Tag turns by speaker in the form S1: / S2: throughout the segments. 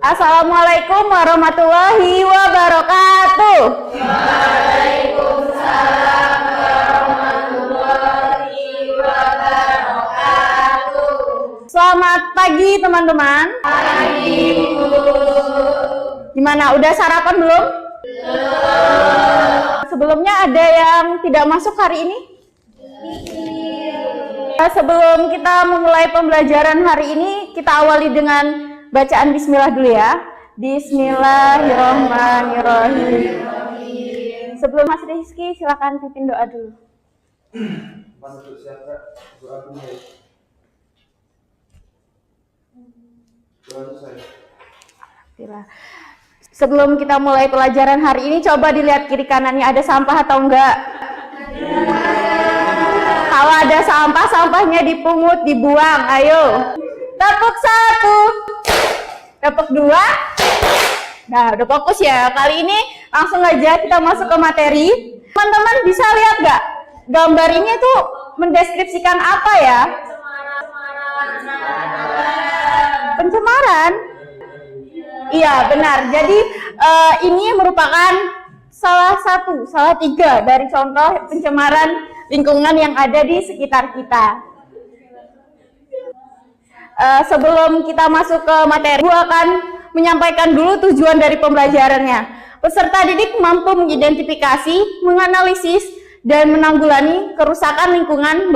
S1: Assalamualaikum warahmatullahi wabarakatuh.
S2: Waalaikumsalam warahmatullahi wabarakatuh.
S1: Selamat pagi teman-teman.
S2: Pagi, Bu.
S1: Gimana, udah sarapan belum?
S2: Belum.
S1: Sebelumnya ada yang tidak masuk hari ini? Sebelum kita memulai pembelajaran hari ini, kita awali dengan bacaan bismillah dulu ya. Bismillahirrahmanirrahim. Sebelum Mas Rizky, silakan pimpin doa dulu.
S3: Masuk siapa? Doa dulu ya. Doa selesai.
S1: Sebelum kita mulai pelajaran hari ini, coba dilihat kiri kanannya ada sampah atau enggak. Kalau ada sampah, sampahnya dipungut, dibuang. Ayo. Tepuk 1. Tepuk 2. Nah, udah fokus ya. Kali ini langsung aja kita masuk ke materi. Teman-teman bisa lihat nggak? Gambar ini tuh mendeskripsikan apa ya? Pencemaran. Iya, benar. Jadi ini merupakan salah 3 dari contoh pencemaran lingkungan yang ada di sekitar kita. Sebelum kita masuk ke materi, gue akan menyampaikan dulu tujuan dari pembelajarannya. Peserta didik mampu mengidentifikasi, menganalisis, dan menanggulangi kerusakan lingkungan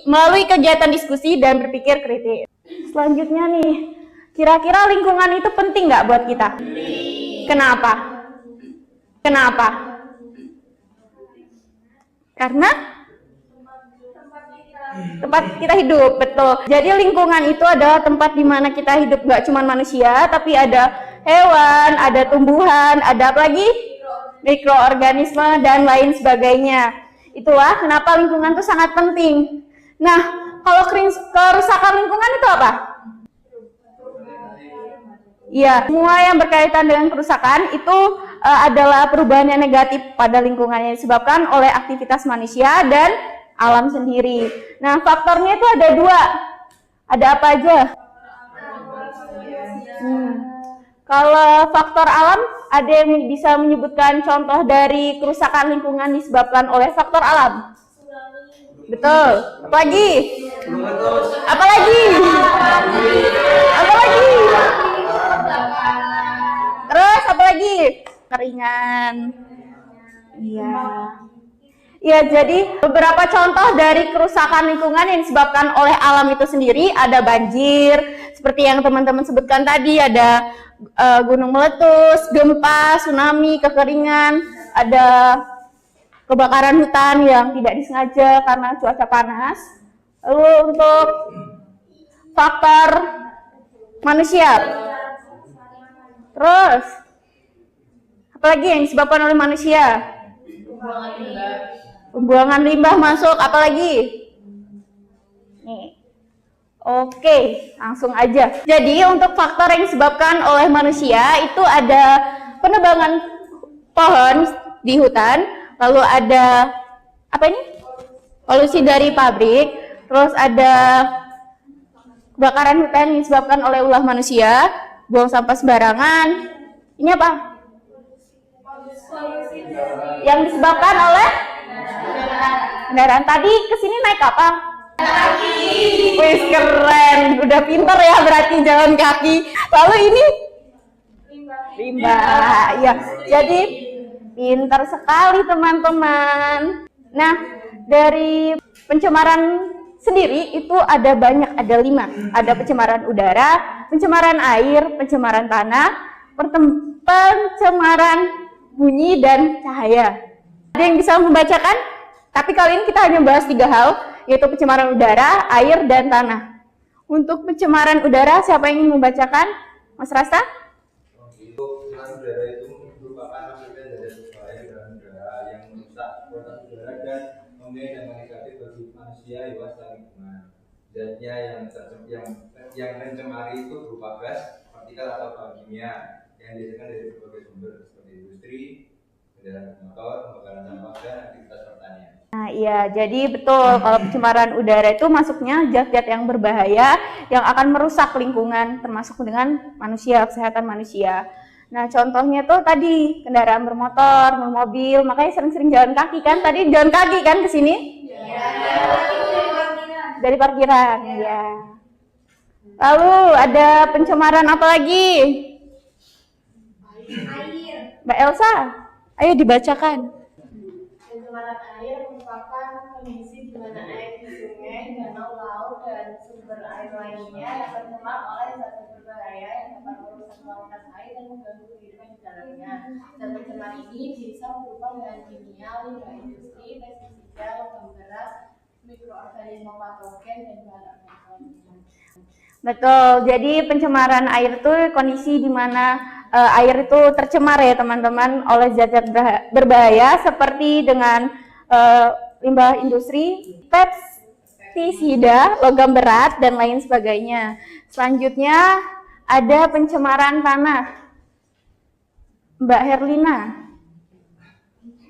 S1: melalui kegiatan diskusi dan berpikir kritis. Selanjutnya nih, kira-kira lingkungan itu penting nggak buat kita? Kenapa? Karena tempat kita hidup, betul. Jadi lingkungan itu adalah tempat di mana kita hidup, nggak cuma manusia, tapi ada hewan, ada tumbuhan, ada apa lagi? Mikroorganisme dan lain sebagainya. Itulah kenapa lingkungan itu sangat penting. Nah, kalau kerusakan lingkungan itu apa? Iya, semua yang berkaitan dengan kerusakan itu adalah perubahan yang negatif pada lingkungan yang disebabkan oleh aktivitas manusia dan alam sendiri. Nah, faktornya itu ada 2. Ada apa aja? Kalau faktor alam, ada yang bisa menyebutkan contoh dari kerusakan lingkungan disebabkan oleh faktor alam? Betul. Apa lagi? Terus apa lagi? Keringan. Iya. Ya, jadi beberapa contoh dari kerusakan lingkungan yang disebabkan oleh alam itu sendiri, ada banjir, seperti yang teman-teman sebutkan tadi, ada gunung meletus, gempa, tsunami, kekeringan, ada kebakaran hutan yang tidak disengaja karena cuaca panas. Lalu untuk faktor manusia, terus apalagi yang disebabkan oleh manusia? Pembuangan limbah masuk, apalagi? Nih. Oke, langsung aja. Jadi untuk faktor yang disebabkan oleh manusia itu ada penebangan pohon di hutan, lalu ada apa ini? Polusi dari pabrik, terus ada kebakaran hutan yang disebabkan oleh ulah manusia, buang sampah sembarangan. Ini apa? Yang disebabkan oleh kendaraan. Tadi kesini naik apa? Kaki. Wih, keren, udah pinter ya berarti jalan kaki. Lalu ini limbah. Ya, jadi pinter sekali teman-teman. Nah, dari pencemaran sendiri itu ada banyak, ada 5. Ada pencemaran udara, pencemaran air, pencemaran tanah, pencemaran bunyi dan cahaya. Ada yang bisa membacakan? Tapi kali ini kita hanya bahas 3 hal, yaitu pencemaran udara, air, dan tanah. Untuk pencemaran udara, siapa yang ingin membacakan? Mas Rasta?
S3: Pencemaran udara itu merupakan akibat dari suatu air dan udara yang merusak kualitas udara dan mempunyai dampak negatif bagi manusia, hewan, dan lingkungan. Zatnya yang mencemari itu berupa gas, partikel atau bahan kimia yang dihasilkan dari berbagai sumber seperti industri, kendaraan motor, pembakaran sampah, dan aktivitas pertanian.
S1: Nah, iya, jadi betul kalau pencemaran udara itu masuknya zat-zat yang berbahaya yang akan merusak lingkungan termasuk dengan manusia, kesehatan manusia. Nah, contohnya tuh tadi kendaraan bermotor, bermobil, makanya sering-sering jalan kaki kan? Tadi jalan kaki kan ke sini?
S2: Iya.
S1: Dari parkiran, ya. Lalu ada pencemaran apa lagi?
S2: Air.
S1: Mbak Elsa, ayo dibacakan.
S2: Pencemaran air merupakan kondisi di mana air di sungai, danau, laut, dan sumber air lainnya yang tercemar oleh zat berbahaya yang dapat merusak kualitas air dan mengganggu kehidupan di dalamnya. Zat pencemar ini bisa berupa bahan kimia, limbah industri, pestisida, logam berat, mikroorganisme patogen, dan bahan organik.
S1: Betul, jadi pencemaran air itu kondisi di mana air itu tercemar ya teman-teman oleh zat-zat berbahaya seperti dengan limbah industri, pestisida, logam berat, dan lain sebagainya. Selanjutnya ada pencemaran tanah. Mbak Herlina,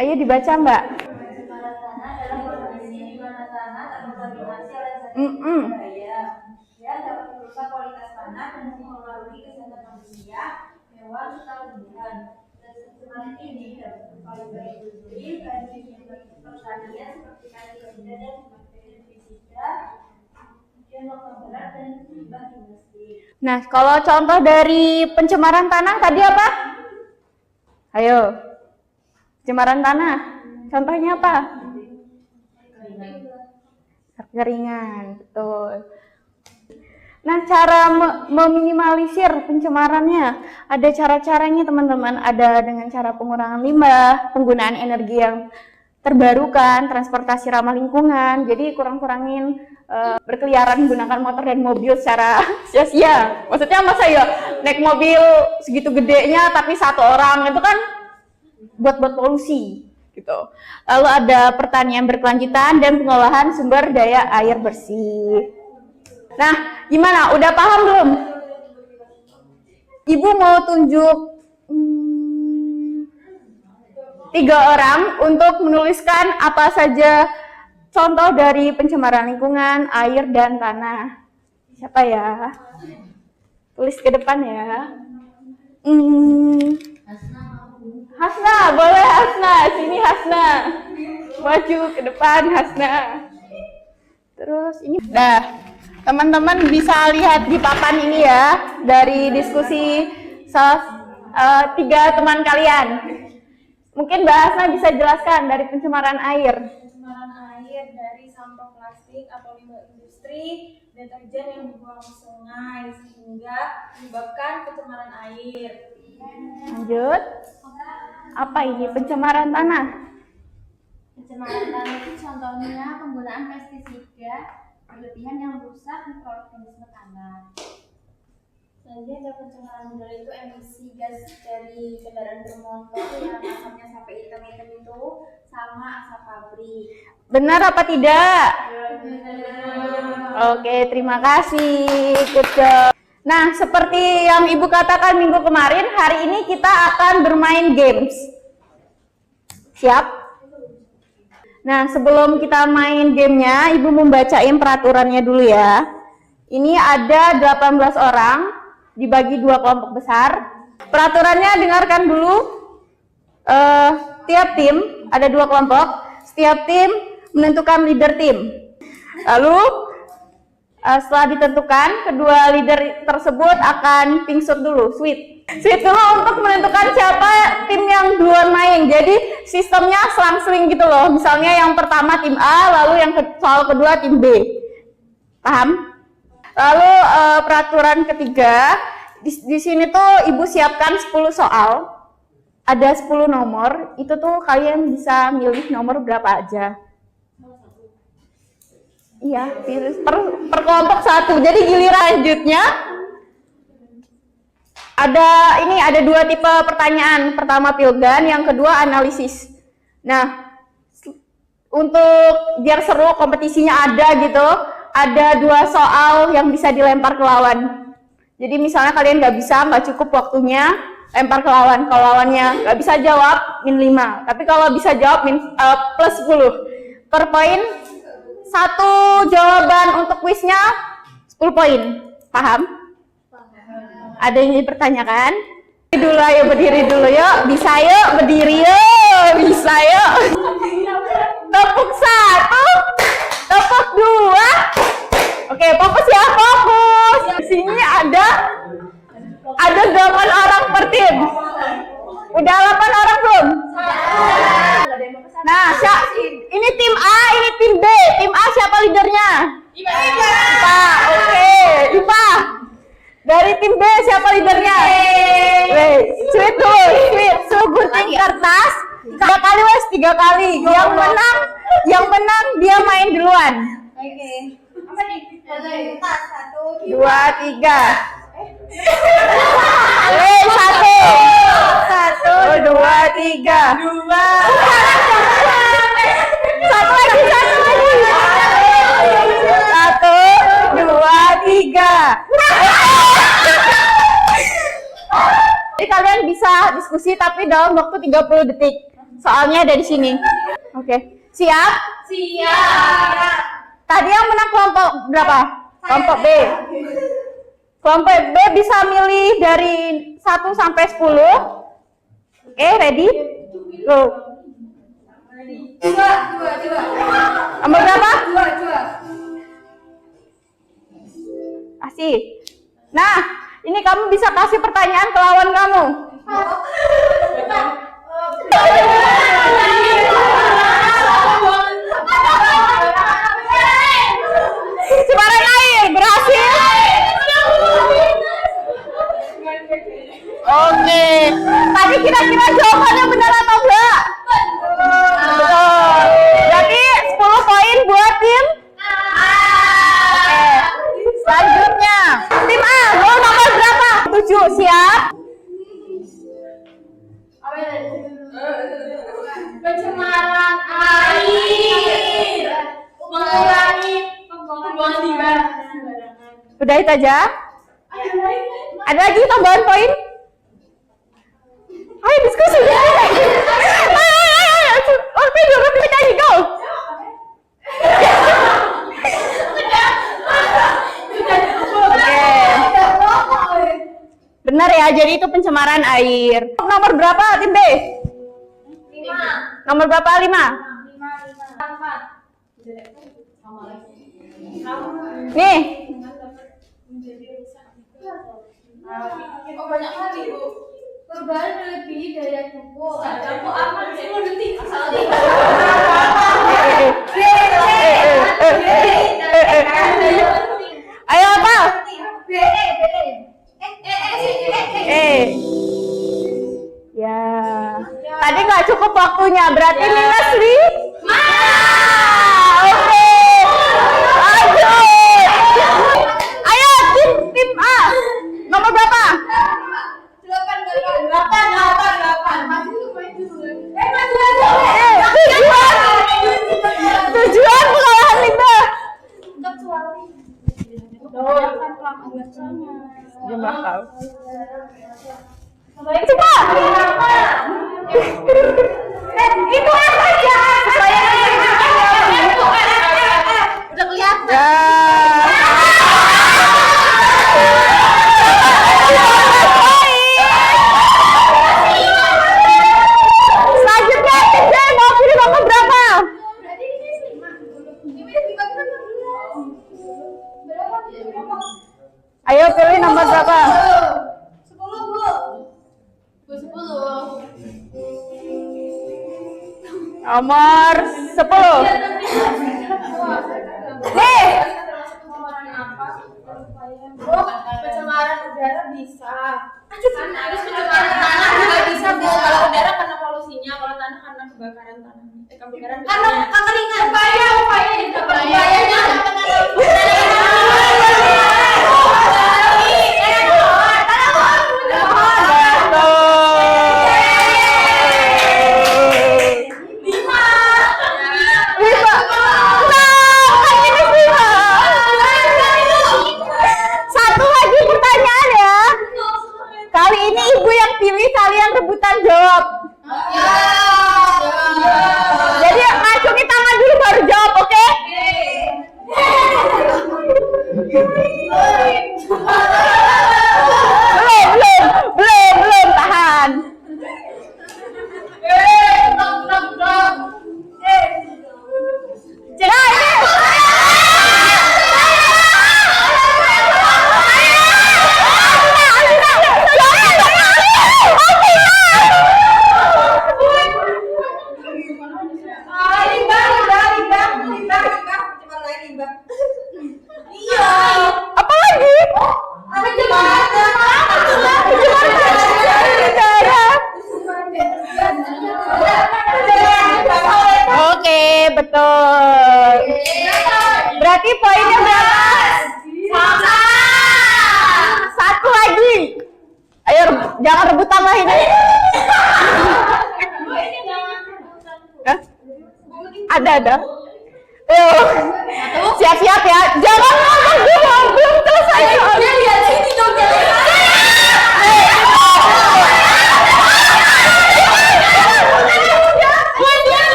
S1: ayo dibaca Mbak.
S2: Pencemaran tanah adalah kondisi di mana tanah terkontaminasi oleh zat
S1: Mm-mm.
S2: berbahaya yang dapat merusak kualitas tanah dan mempengaruhi kesehatan manusia, hewan, serta tumbuhan. Zat pencemaran ini dapat berupa limbah industri, bahan kimia pertanian seperti pestisida dan pestisida, kemudian logam berat dan limbah domestik.
S1: Nah, kalau contoh dari pencemaran tanah tadi apa? Ayo, pencemaran tanah, contohnya apa? Keringan, betul. Nah, cara meminimalisir pencemarannya, ada cara-caranya teman-teman. Ada dengan cara pengurangan limbah, penggunaan energi yang terbarukan, transportasi ramah lingkungan. Jadi kurang-kurangin berkeliaran menggunakan motor dan mobil secara sia-sia. Maksudnya masa ya naik mobil segitu gedenya tapi satu orang, itu kan buat polusi gitu. Lalu ada pertanian berkelanjutan dan pengolahan sumber daya air bersih. Nah, gimana? Udah paham belum? Ibu mau tunjuk 3 orang untuk menuliskan apa saja contoh dari pencemaran lingkungan, air, dan tanah. Siapa ya? Tulis ke depan ya. Hasna, boleh Hasna. Sini Hasna. Maju ke depan Hasna. Terus ini. Nah, teman-teman bisa lihat di papan ini ya, dari diskusi 3 teman kalian. Mungkin Mbak Hasna bisa jelaskan dari pencemaran air.
S2: Pencemaran air dari sampah plastik atau limbah industri, deterjen yang dibuang ke sungai sehingga menyebabkan pencemaran air.
S1: Lanjut. Apa ini pencemaran tanah?
S2: Pencemaran tanah itu contohnya penggunaan pestisida berlebihan yang merusak mikroorganisme tanah. Selanjutnya ada pencemaran udara itu emisi gas dari kendaraan bermotor yang asapnya sampai hitam-hitam itu sama asap pabrik.
S1: Benar apa tidak? Oke, terima kasih. Good job. Nah, seperti yang Ibu katakan minggu kemarin, hari ini kita akan bermain games. Siap? Nah, sebelum kita main gamenya, Ibu membacain peraturannya dulu ya. Ini ada 18 orang, dibagi 2 kelompok besar. Peraturannya dengarkan dulu. Tiap tim ada 2 kelompok. Setiap tim menentukan leader tim. Lalu setelah ditentukan, kedua leader tersebut akan pingsut dulu, sweet dulu untuk menentukan siapa tim yang duluan main. Jadi sistemnya selang-seling gitu loh. Misalnya yang pertama tim A, lalu yang soal kedua tim B. Paham? Lalu peraturan ketiga, di sini tuh Ibu siapkan 10 soal. Ada 10 nomor, itu tuh kalian bisa milih nomor berapa aja. Iya, pilih per kelompok 1. Jadi giliran selanjutnya ada 2 tipe pertanyaan. Pertama pilgan, yang kedua analisis. Nah, untuk biar seru kompetisinya ada gitu, ada 2 soal yang bisa dilempar ke lawan. Jadi misalnya kalian nggak cukup waktunya, lempar ke lawan. Kalau lawannya nggak bisa jawab, min 5. Tapi kalau bisa jawab, plus 10. per poin. Satu jawaban untuk kuisnya 10 poin. Paham? Ada yang dipertanyakan? Berdiri dulu yuk. Bisa yuk, berdiri yuk. Bisa yuk. Tepuk 1, tepuk 2. Oke, fokus ya, fokus. Di sini ada 8 orang per tim. Udah 8 orang belum? Nah, ini tim A, ini tim B. Tim A siapa leadernya? Ipa. Oke, Ipa. Dari tim B siapa leadernya? Sweet dulu, sweet. Suruh gunting kertas 3 kali wes, 3 kali. Yang menang dia main duluan.
S2: Oke. Apa nih? 1,
S1: 2, 3. 1, 2, 3. 2. Satu lagi. 1, 2, 3. Jadi kalian bisa diskusi tapi dalam waktu 30 detik. Soalnya ada di sini. Oke. Siap?
S2: Siap.
S1: Tadi yang menang kelompok berapa? Kelompok B. Kelompok B bisa milih dari 1 sampai 10. Oke, ready? Go.
S2: 2.
S1: Nomor berapa?
S2: 2.
S1: Kasih. Nah, ini kamu bisa kasih pertanyaan ke lawan kamu. Sebaran air, berhasil. Oke. Tadi kira-kira jawabannya benar atau enggak? Betul. Berarti 10 poin buat tim A. Oke. Selanjutnya, tim A, gol nomor berapa? 7, siap?
S2: Pencemaran air, mengurangi pembuangan limbah sembarangan.
S1: Udah itu aja? Ada lagi tambahan poin? Ayo diskusi. Ayo. Oke, dulu kita nyanyi, go. Oke. Benar ya, jadi itu pencemaran air. Nomor berapa tim B?
S2: 5.
S1: Nomor berapa? 5.
S2: 4.
S1: Nih.
S2: Oh, banyak kali, Bu. Perubahan melebihi daya pupuk. Aku aman 10 detik.
S1: Ayo apa? Ya. Tadi nggak cukup waktunya, berarti minus 5. Oke. Lanjut. Ayo tim A. Nomor berapa? 8. Tujuan pengolahan limbah. Jumlah kau. Coba. Itu apa aja? Supaya udah kelihatan. Selanjutnya tim B mau pilih nomor berapa? Ayo pilih nomor berapa?
S2: 10, Bu. 10.
S1: Nomor 10. Nih.
S2: Pencemaran udara bisa. Harus pencemaran tanah juga bisa, Bu. Kalau udara karena polusinya, kalau tanah karena kebakaran tanah. Kebakaran karena kekeringan. Upayanya
S1: Satu lagi pertanyaan ya. Kali ini ibu yang pilih, kalian rebutan jawab. Jadi acungi tangan dulu baru Oke, betul. Berarti poinnya berapa? Sama. Satu lagi. Ayo, jangan rebutan lah ini. Hah? Ada. Siap-siap ya. Jangan ngomong dulu, belum selesai. Lihat sini dong.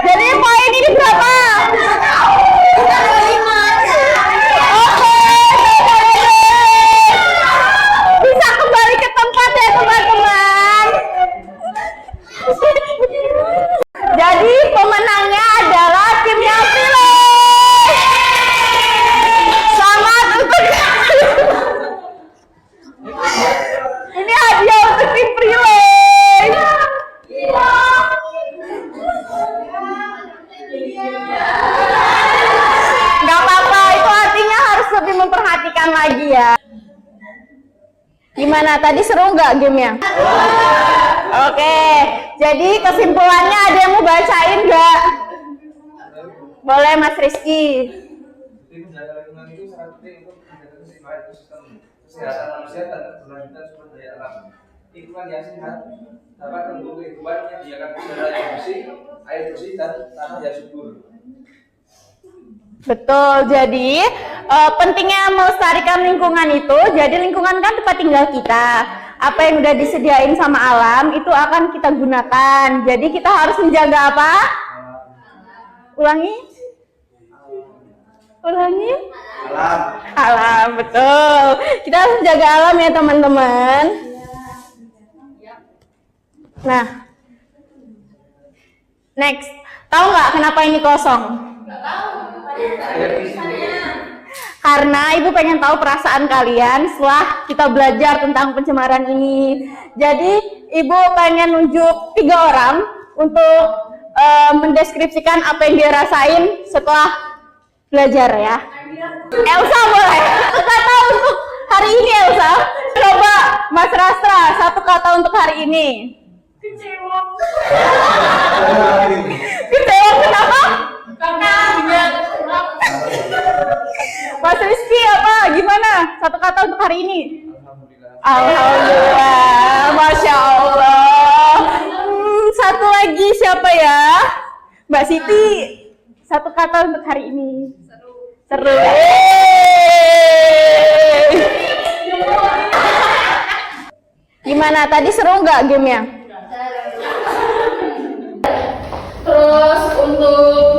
S1: Jadi poin ini berapa? Bisa kembali ke tempat ya teman-teman. Jadi pemenangnya adalah timnya Prilly. Selamat untuk ini hadiah untuk tim Prilly. Gak apa-apa, itu artinya harus lebih memperhatikan lagi ya. Gimana, tadi seru nggak gamenya? Oke, jadi kesimpulannya ada yang mau bacain nggak? Boleh Mas Rizky.
S3: Jadi menjaga lingkungan itu sangat penting untuk menjaga keseimbangan ekosistem, kesehatan manusia dan keberlanjutan sumber daya alam. Lingkungan yang sehat dapat mendukung kehidupan yang menyediakan udara yang bersih, air bersih, dan tanah yang subur.
S1: Betul, jadi pentingnya melestarikan lingkungan itu, jadi lingkungan kan tempat tinggal kita. Apa yang udah disediain sama alam itu akan kita gunakan. Jadi kita harus menjaga apa? Ulangi. Alam, betul. Kita harus menjaga alam ya teman-teman. Nah, next. Tahu nggak kenapa ini kosong? Karena ibu pengen tahu perasaan kalian setelah kita belajar tentang pencemaran ini. Jadi ibu pengen nunjuk 3 orang untuk mendeskripsikan apa yang dia rasain setelah belajar ya. Elsa boleh. 1 kata untuk hari ini Elsa. Coba Mas Rastra, 1 kata untuk hari ini.
S2: Kecewa.
S1: Kecewa kenapa?
S2: Karena
S1: Mas Rizky apa? Gimana? 1 kata untuk hari ini.
S3: Alhamdulillah.
S1: Alhamdulillah, Masya Allah. Satu lagi siapa ya? Mbak Siti. 1 kata untuk hari ini. Seru. Gimana? Tadi seru nggak gamenya?
S2: terus untuk